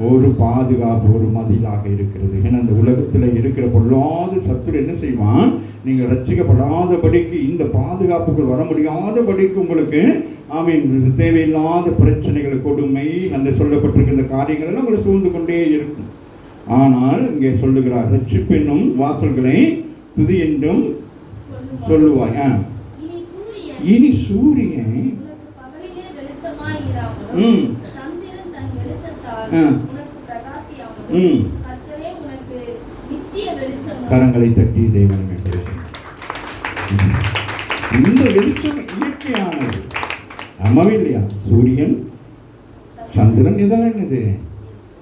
ஒரு பாதுகாப்பு, ஒரு மதிலாக இருக்கிறது. ஏன்னா இந்த உலகத்தில் இருக்கிற பொருளாத சத்துரு என்ன செய்வான்? நீங்கள் ரட்சிக்கப்படாதபடிக்கு, இந்த பாதுகாப்புகள் வர முடியாதபடிக்கு உங்களுக்கு தேவையில்லாத பிரச்சனைகள், கொடுமை, அந்த சொல்லப்பட்டிருக்க இந்த காரியங்கள் எல்லாம் உங்களை சூழ்ந்து கொண்டே இருக்கும். ஆனால் இங்கே சொல்லுகிறார், ரட்சிப்பு என்னும் வாசல்களை துதி என்றும் சொல்லுவாய். இனி சூரியன் கரங்களை தட்டி தேவனை இந்த வெளிச்சம் இயற்கையானது. ஆமாவே இல்லையா? சூரியன், சந்திரன் இதெல்லாம் என்னது?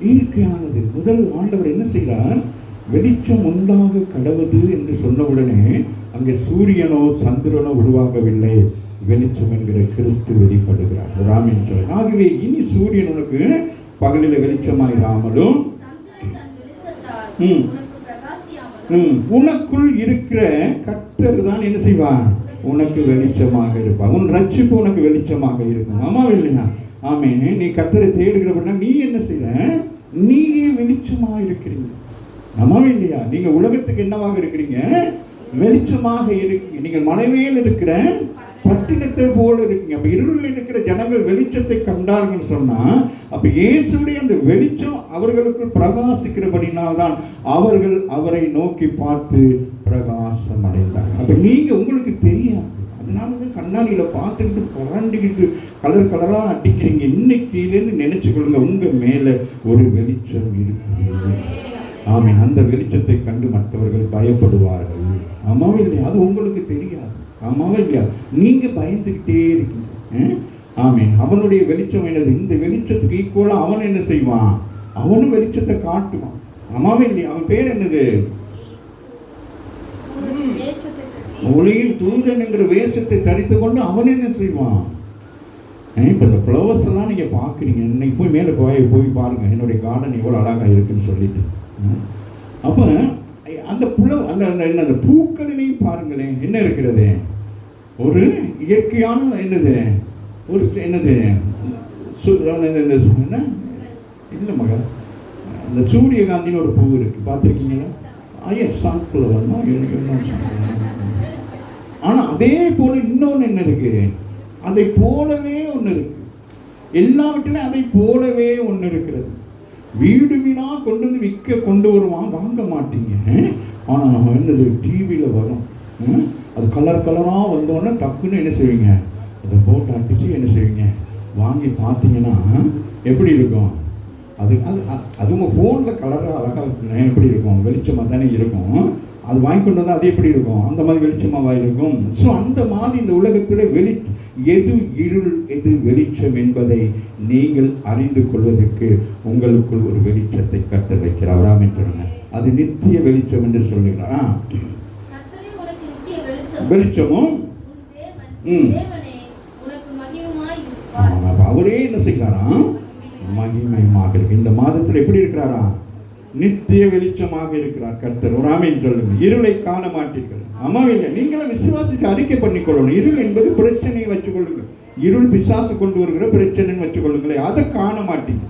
இயற்கையானது. முதல் ஆண்டவர் என்ன செய்கிறார்? வெளிச்சம் உண்டாக கடவுது என்று சொன்ன உடனே அங்கே சூரியனோ சந்திரனோ உருவாகவில்லை, வெளிச்சம் என்கிற கிறிஸ்து வெளிப்படுகிறார். ராமின். ஆகவே இனி சூரியன் உனக்கு பகலில் வெளிச்சமாயிராமலும் உனக்குள் இருக்கிற கர்த்தர் தான் என்ன செய்வான்? உனக்கு வெளிச்சமாக இருப்பான். உன் ரட்சிப்பு உனக்கு வெளிச்சமாக இருக்கும். ஆமா இல்லையா? ஆமே. நீ கர்த்தரை தேடுகிறப்ப நீ என்ன செய்யற? நீங்க வெளிச்சமாக இருக்கிறீங்க. ஆமாவே இல்லையா? நீங்க உலகத்துக்கு என்னவாக இருக்கிறீங்க? வெளிச்சமாக இருக்கீங்க. நீங்கள் மலைமேல் இருக்கிற பட்டினத்தை போல இருக்கீங்க. அப்ப இருளில் இருக்கிற ஜனங்கள் வெளிச்சத்தை கண்டார்கள் சொன்னா, அப்ப இயேசுடைய அந்த வெளிச்சம் அவர்களுக்கு பிரகாசிக்கிறபடினால்தான் அவர்கள் அவரை நோக்கி பார்த்து பிரகாசம் அடைந்தார்கள். அப்ப நீங்க உங்களுக்கு தெரியாது, அதனாலதான் கண்ணாடியில பார்த்துக்கிட்டு புரண்டிக்கிட்டு கலர் கலரா அடிக்கிறீங்க. இன்னைக்கிலேருந்து நினைச்சுக்கொள்ளுங்க, உங்க மேல ஒரு வெளிச்சம் இருக்குது. ஆமீன். அந்த வெளிச்சத்தை கண்டு மற்றவர்கள் பயப்படுவார்கள். ஆமாவே இல்லையா? அது உங்களுக்கு தெரியாது. ஆமாவே இல்லையா? நீங்க பயந்துக்கிட்டே இருக்கீங்க. ஆமீன். அவனுடைய வெளிச்சம் என்னது? இந்த வெளிச்சத்துக்கு ஈக்குவலா அவன் என்ன செய்வான்? அவனும் வெளிச்சத்தை காட்டுவான். ஆமாவே இல்லையா? அவன் பேர் என்னது? ஒளியின் தூதன் என்கிற வேஷத்தை தரித்து கொண்டு அவன் என்ன செய்வான்? இப்போ இந்த ஃப்ளவர்ஸ் எல்லாம் நீங்கள் பார்க்குறீங்க. இன்னைக்கு போய் மேலே போய் பாருங்கள், என்னுடைய கார்டன் எவ்வளோ அழகாக இருக்குன்னு சொல்லிட்டு. அப்போ அந்த அந்த என்ன அந்த பூக்களிலையும் பாருங்களேன், என்ன இருக்கிறது? ஒரு இயற்கையான என்னது, ஒரு என்னது என்ன இல்லை மகா, இந்த சூரியகாந்தின்னு ஒரு பூ இருக்குது, பார்த்துருக்கீங்களா? சன்ஃப்ளவர்னா ஆனால் அதே போல இன்னொன்று என்ன இருக்கு, அதை போலவே ஒன்று இருக்கு. எல்லாவற்றிலும் அதை போலவே ஒன்று இருக்கிறது. வீடு வீணாக கொண்டு வந்து கொண்டு வருவான், வாங்க மாட்டீங்க. ஆனால் என்னது டிவியில் வரும், அது கலர் கலராக வந்தோடனே டக்குன்னு என்ன செய்வீங்க, அதை போட்டு அடிச்சு என்ன செய்வீங்க, வாங்கி பார்த்தீங்கன்னா எப்படி இருக்கும்? அது அது அது உங்கள் ஃபோனில் கலராக அழகாக இருக்குங்க, எப்படி இருக்கும்? வெளிச்சமாக தானே இருக்கும். அது வாங்கி கொண்டு வந்தால் அது எப்படி இருக்கும்? அந்த மாதிரி வெளிச்சமாக இருக்கும். ஸோ அந்த மாதிரி இந்த உலகத்தில் எது இருள் எது வெளிச்சம் என்பதை நீங்கள் அறிந்து கொள்வதற்கு உங்களுக்குள் ஒரு வெளிச்சத்தை கர்த்தர் வைக்கிறார். ஆமென் சொல்லுங்க. அது நித்திய வெளிச்சம் என்று சொல்லுகிறார். வெளிச்சமும் அவரே என்ன செய்கிறாராம்? மகிமையாக இருக்கு. இந்த மாதத்தில் எப்படி இருக்கிறாரா? நித்திய வெளிச்சமாக இருக்கிறார் கர்த்தர். ஒரு ஆமென் சொல்லுங்க. இருளை காண மாட்டீர்கள். ஆமாவில்லை, நீங்களும் விசுவாசித்து அறிக்கை பண்ணிக்கொள்ளணும். இருள் என்பது பிரச்சனையை வச்சுக்கொள்ளுங்க. இருள் பிசாசு கொண்டு வருகிற பிரச்சனைன்னு வச்சுக்கொள்ளுங்களேன், அதை காண மாட்டீங்க.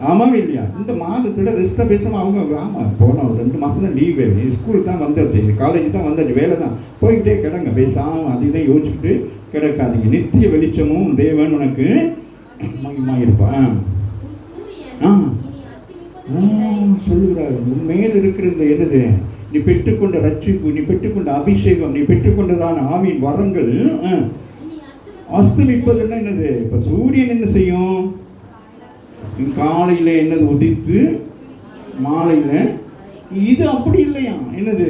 ஆமாம் இல்லையா? இந்த மாதத்தில் ரெஸ்ட்டாக பேசாமல் அவங்க ஆமாம் போன ஒரு 2 மாதம் தான் லீவு, ஸ்கூல் தான் வந்தது, காலேஜ் தான் வந்தது, வேலை தான், போய்கிட்டே கிடங்க. பேசாமல் அதிகம் யோசிச்சுக்கிட்டு கிடக்காதீங்க. நித்திய வெளிச்சமும் தேவன் உனக்கு மகிமையாக இருப்பான். சொல்லுகிறார், உண்மையில் இருக்கிற இந்த என்னது, நீ பெற்றுக்கொண்ட ரட்சிப்பு, நீ பெற்றுக்கொண்ட அபிஷேகம், நீ பெற்றுக்கொண்டதான ஆவியின் வரங்கள் அஸ்தமிப்பதுன்னா என்னது? இப்போ சூரியன் என்ன செய்யும்? காலையில் என்னது உதித்து மாலையில், இது அப்படி இல்லையா? என்னது?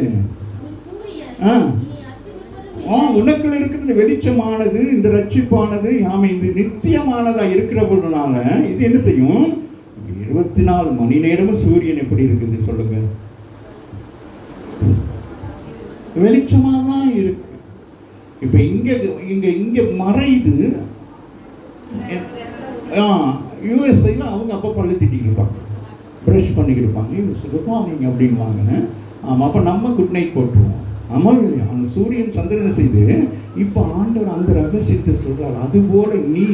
உனக்குள்ள இருக்கிறது வெளிச்சமானது, இந்த ரட்சிப்பானது இது நித்தியமானதா இருக்கிற பொழுதுனால இது என்ன செய்யும்? 24 மணி நேரமும் சூரியன் எப்படி இருக்குது சொல்லுங்க? வெளிச்சமா தான் இருக்கு. இப்ப இங்க மறையுது. யூஎஸ்ஐல அவங்க அப்போ பல்லு திட்டிக்கிட்டு இருப்பாங்க, ப்ரஷ் பண்ணிக்கிட்டு இருப்பாங்க, அப்படின்வாங்க. ஆமாம், அப்போ நம்ம குட் நைட் போட்டுருவோம். ஆமாம் இல்லையா? அந்த சூரியன் சந்திரனை செய்து இப்போ ஆண்டவர் அந்த ரகசியத்தை சொல்றாரு. அதுபோல நீ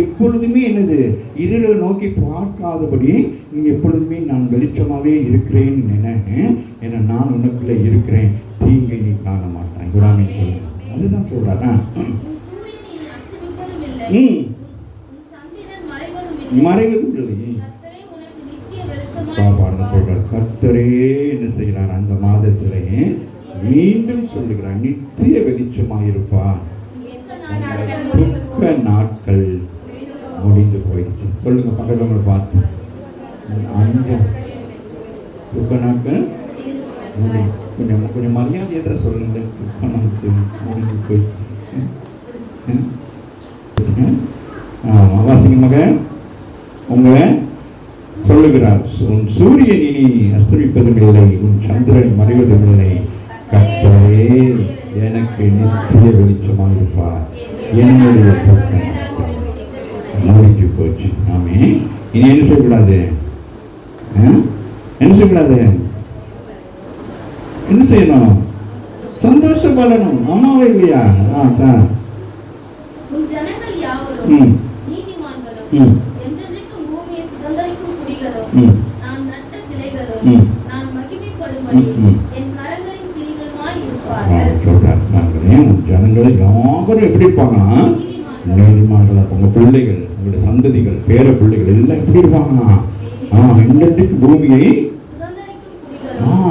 எப்பொழுதுமே என்னது, இருளை நோக்கி பார்க்காதபடி நீ எப்பொழுதுமே நான் வெளிச்சமாகவே இருக்கிறேன்னு ஏன்னா நான் உனக்குள்ளே இருக்கிறேன், தீங்கை நீ காண மாட்டான். குராமி அதுதான் சொல்றாரா? மறைவதும் இல்லை. சொல்றார், கர்த்தரே என்ன செய்கிறார்? அந்த மாதத்திலே மீண்டும் சொல்லுகிறார், நித்திய வெளிச்சமாயிருப்பார். துக்க நாட்கள் முடிந்து போயிடுச்சு. சொல்லுங்க பக்கத்தவங்களை பார்த்து, 5 துக்க நாட்கள் கொஞ்சம் மரியாதை சொல்லுங்க. துக்க நாட்கள் முடிந்து போயிடுச்சு. வாசிங்க மகன், உங்களை சொல்லுகிறார், உன் சூரியன் இனி அஸ்தமிப்பதும் இல்லை, உன் சந்திரன் மறைவதும் இல்லை, கர்த்தரே எனக்கு நித்திய வெளிச்சமாக இருப்பார். என்னுடைய துக்கம் முடிஞ்சு போச்சு. ஆமே, இனி என்ன செய்யக்கூடாது? என்ன செய்யக்கூடாது? என்ன செய்யணும்? சந்தோஷப்படணும். அம்மாவே இல்லையா? சார் ஜனங்களை யாரும் எப்படி இருப்பாங்கன்னா நீதிமான்கள். உங்க பிள்ளைகள், உங்களுடைய சந்ததிகள், பேர பிள்ளைகள் எல்லாம் எப்படி இருப்பாங்கன்னா இன்றைக்கு பூமியை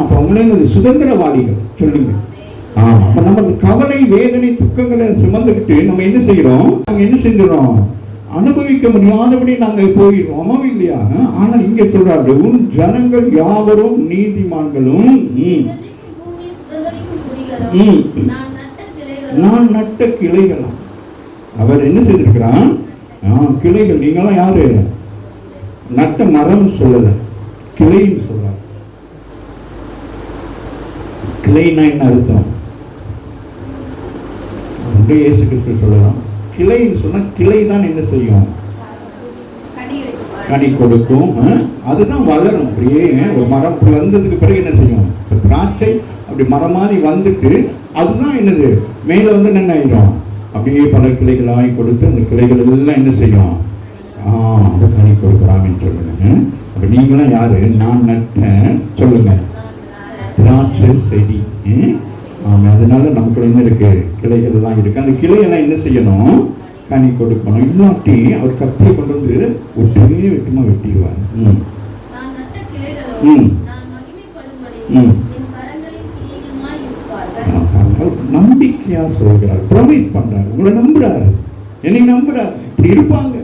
அப்ப அவங்களே சுதந்திரவாதிகள் சொல்லுங்க. அப்ப நம்ம கவலை, வேதனை, துக்கங்களை சுமந்துக்கிட்டு நம்ம என்ன செய்யறோம்? நாங்க என்ன செஞ்சிடறோம்? அனுபவிக்க முடியாதபடி நாங்கள் போயிடுறோம். இல்லையா? ஆனால் இங்க சொல்றாரு, உன் ஜனங்கள் யாவரும் நீதிமான்களும், நான் நட்ட கிளைகளாம். அவர் என்ன செய்திருக்கிறான்? கிளைகள். நீங்களாம் யாரு? நட்ட மரம் சொல்லல, கிளைன்னு சொல்றார். கிளைன்னா என்ன அர்த்தம்? இயேசு கிறிஸ்து சொல்லலாம். கிளைன்னு சொன்னா கிளை தான் என்ன செய்யும்? கனி கொடுக்கும். அதுதான் வளரும். அப்படியே ஒரு மரம் வந்ததுக்கு பிறகு என்ன செய்யும்? திராட்சை அப்படி மரம் மாதிரி வந்துட்டு அதுதான் என்னது மேலே வந்து என்ன ஆயிடும், அப்படியே பல கிளைகளாகி கொடுத்து அந்த கிளைகள் எல்லாம் என்ன செய்யும், அது கனி கொடுக்குறாங்கன்னு சொல்லுங்க. அப்போ நீங்களாம் யாரு, நான் நட்டேன் சொல்லுங்க திராட்சை செடி. அதனால நமக்குள்ள என்ன இருக்கு, கிளைகள் எல்லாம் இருக்கு. அந்த கிளையெல்லாம் என்ன செய்யணும், கனி கொடுக்கணும். இல்லாட்டி அவர் கத்தியை கொண்டு வந்து ஒட்டுமே வெட்டுமா வெட்டிடுவார். நம்பிக்கையா சொல்கிறார், ப்ராமிஸ் பண்றாரு, உங்களை நம்புறாரு, என்னை நம்புறாரு, இப்படி இருப்பாங்க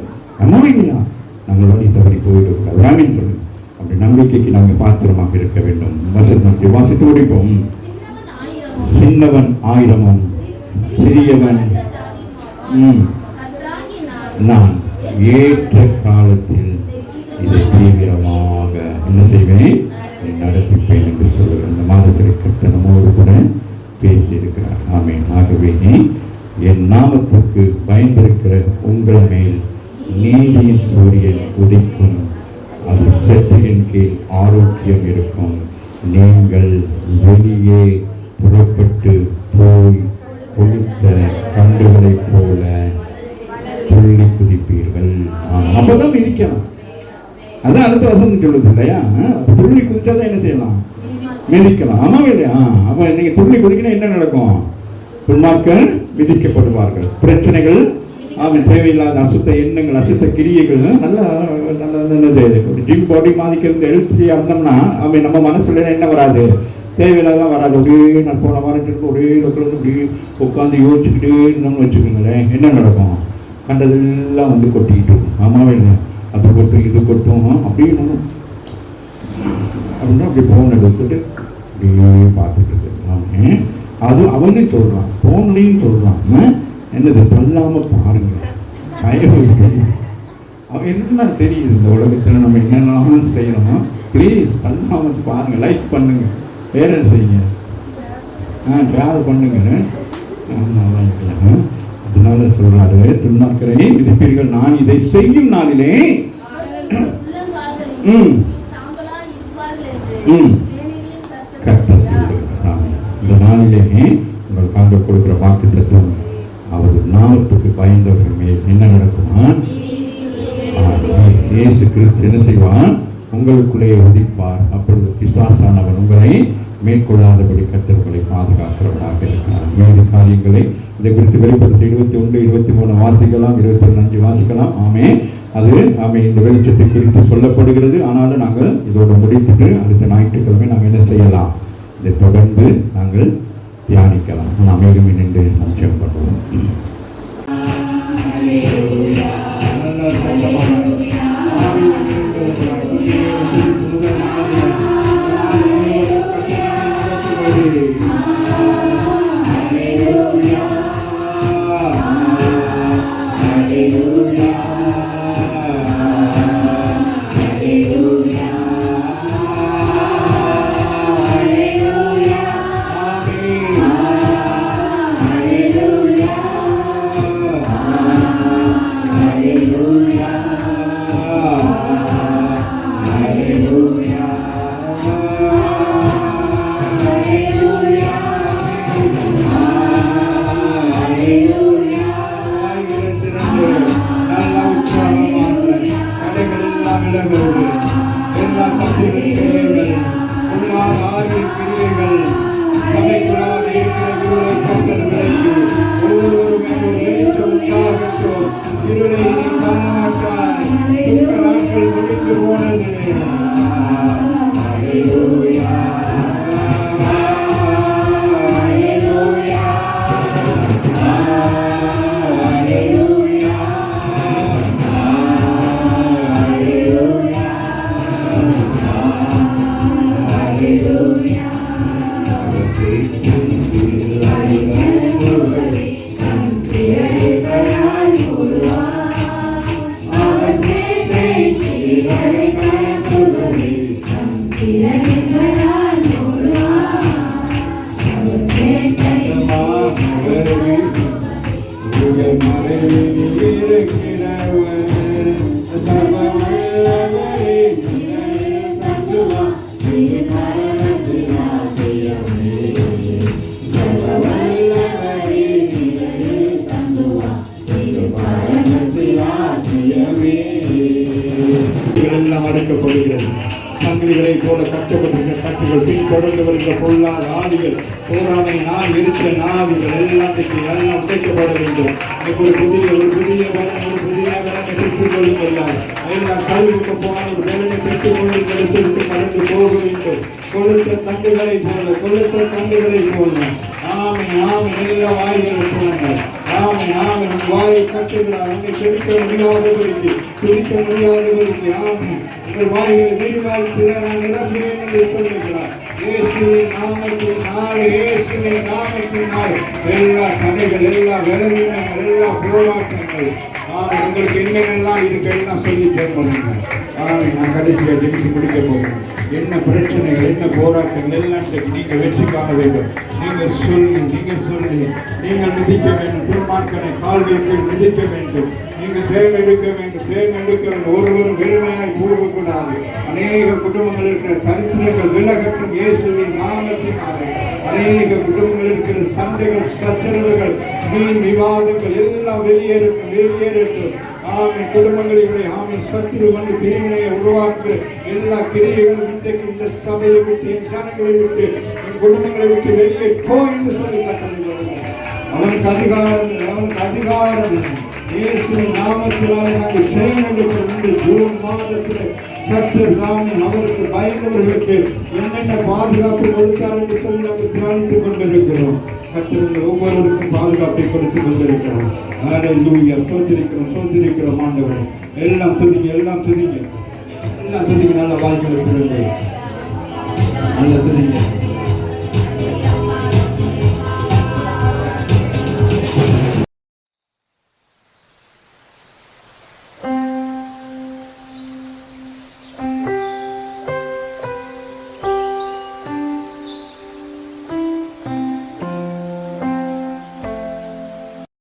அம்மா இல்லையா, நாங்கள் வழி தவறி போயிட்டு இருக்காது ராமின் சொல்லு. அப்படி நம்பிக்கைக்கு நாங்கள் பாத்திரமாக இருக்க வேண்டும். வசனத்தை வாசித்து முடிப்போம். சின்னவன் 1000 சிறியவன் நான் ஏற்ற காலத்தில் இதை தீவிரமாக என்ன செய்வேன், நடத்திப்பேன் என்று சொல்லுவேன். இந்த மாதத்திற்கு கர்த்தர் நம்மோடு கூட பேசியிருக்கிறார். ஆமென். ஆகவே என் நாமத்துக்கு பயந்திருக்கிற உங்கள் மேல் நீதியின் சூரியன் உதிக்கும், அது செட்டியின் கீழ் ஆரோக்கியம் இருக்கும். நீங்கள் வெளியே புறப்பட்டு போய் கொளுத்த கண்டுகளைப் போல துள்ளி குதிப்பீர்கள். அப்பதான் மிதிக்கலாம். அதான் அடுத்த வசனம் சொல்லுது இல்லையா, துள்ளி குதிச்சாதான் என்ன செய்யலாம், மிதிக்கலாம். ஆமா இல்லையா? அப்ப நீங்க துள்ளி குதிக்கணும், என்ன நடக்கும், துன்மார்க்கர் மிதிக்கப்படுவார்கள். பிரச்சனைகள், அவன் தேவையில்லாத அசுத்த எண்ணங்கள், அசுத்த கிரியைகள், நல்லா என்னது ஜிம் பாடி மாதிக்கிறது எழுத்திரியா இருந்தோம்னா அவன் நம்ம மனசுல என்ன வராது, தேவையில்லாதான் வராது. அப்படியே நான் போன வாரம் ஒரே உட்காந்து அப்படியே உட்காந்து யோசிச்சுக்கிட்டே இருந்தோம்னு வச்சுக்கோங்களேன், என்ன நடக்கும், கண்டதெல்லாம் வந்து கொட்டிக்கிட்டு. ஆமாவே இல்லை, அது கொட்டும் இது கொட்டும் அப்படின்னு அப்படின்னா அப்படி ஃபோன் எடுத்துட்டு அப்படியே பார்த்துட்டு இருக்கு. அது அவனே சொல்கிறான், ஃபோன்லேயும் சொல்கிறான், என்னது தள்ளாமல் பாருங்க. அவன் என்ன தெரியுது இந்த உலகத்தில் நம்ம என்னெல்லாம் செய்யணும், ப்ளீஸ் தள்ளாமல் பாருங்க, லைக் பண்ணுங்க, வேற செய்யுங்க, ட்ராவல் பண்ணுங்க. அதனால சொல்றாரு, துன்மார்க்கரை மிதிப்பீர்கள், நான் இதை செய்யும் நாளிலே கர்த்தர் சொல்லுகிறார். இந்த நாளிலே உங்கள் காண்க கொடுக்கிற வாக்கு தத்துவம், அவர் நாமத்துக்கு பயந்தவர்கள் மேல் என்ன நடக்குமா, இயேசு கிறிஸ்து என்ன செய்வான், உங்களுக்குள்ளே உதிப்பார். அப்பொழுது பிசாசானவன் உங்களை மேற்கொள்ளாதபடி கர்த்தர்களை பாதுகாக்கிறவராக இருக்கிறார். மீது காரியங்களை இதை குறித்து வெளிப்படுத்தி 21, 23 வாசிக்கலாம், 21 வாசிக்கலாம். ஆமே, அது ஆமே இந்த வெளிச்சத்தை குறித்து சொல்லப்படுகிறது. ஆனாலும் நாங்கள் இதோட முடித்துட்டு அடுத்த ஞாயிற்றுக்கிழமை நாங்கள் என்ன செய்யலாம், இதை தொடர்ந்து நாங்கள் தியானிக்கலாம். நாம் மேலும் நின்று நிச்சயம் பண்ணுவோம். Thank you. உடைக்கப்படுகிறது. சங்கிலிகளை போல கட்டப்பட்டிருக்கிற கட்டுகள், பின்தொடர்ந்து வருகிற பொல்லாத ஆவிகள், போராமை நாள் இருக்கிற நாவிகள் எல்லாத்தையும் எல்லாம் உடைக்கப்பட வேண்டும். ஒரு புதிய பலனை பெற்றுக் கொள்ளுங்கள். எல்லா கல்விக்கு போன ஒரு பலனை பெற்றுக் கொண்டு கடைசிக்கு கடந்து போக வேண்டும். கொளுத்த கண்டுகளை போல ஆமை எல்லா வாய்களை போனாங்க. ஆமை வாயை கட்டுகிறார். அங்கே செடிக்க முடியாதபடிக்கு துதிக்க முடியாதபடிக்கு உங்கள் வாய்களை விரிவாய்க்கிறார். நான் நிரம்புவேன் என்று சொல்லுகிறார். இயேசுவின் நாமத்தினால் எல்லா தடைகள், எல்லா விரவீனங்கள், எல்லா போராட்டங்கள் உங்களுக்கு என்னென்னலாம் இதுக்கெல்லாம் சொல்லி சேர்க்கணுங்க. நான் கடைசியாக ஜெபித்து முடிக்க போகிறேன். என்ன பிரச்சனைகள், என்ன போராட்டங்கள் எல்லாம் நீங்க வெற்றி காண வேண்டும். நீங்கள் சொல்லி நீங்கள் மிதிக்க வேண்டும். துன்மார்க்கனை கால்களுக்கு மிதிக்க வேண்டும். நீங்கள் தேர்ந்தெடுக்க வேண்டும். ஒருவரும் வெறுமையாய் போகக்கூடாது. அநேக குடும்பங்கள் இருக்கிற தரித்திரங்கள் விலகட்டும் இயேசுவின் நாமத்தினாலே. அநேக குடும்பங்கள் இருக்கிற சண்டைகள், சச்சரவுகள், மீன் விவாதங்கள் எல்லாம் வெளியேறட்டும். குடும்பங்களிலே சத்துரு வந்து பிரிவினையை உருவாக்கு எல்லா கிரியைகளும் இன்றைக்கு இந்த சபையை விட்டு, என் ஜனங்களை விட்டு, என் குடும்பங்களை விட்டு வெளியே போ என்று சொல்லி கட்டளை. அவனுக்கு அதிகாரம் இயேசுவின் நாமத்தினாலே நாங்கள் செயல்படுத்த ஜூன் மாதத்தில் கர்த்தர் தாமே அவருக்கு பயந்தவர்களுக்கு என்னென்ன பாதுகாப்பு கொடுத்தார் என்று சொல்லி நாங்கள் தியானித்துக் கொண்டிருக்கிறோம். கர்த்தர் ஒவ்வொருவருக்கும் பாதுகாப்பை கொடுத்துக் கொண்டிருக்கிறோம். சோதரிக்கிறோம் ஆண்டவரை. எல்லாம் துதிங்க நல்ல வாழ்க்கையை கொடுங்க. நல்ல துதிங்க.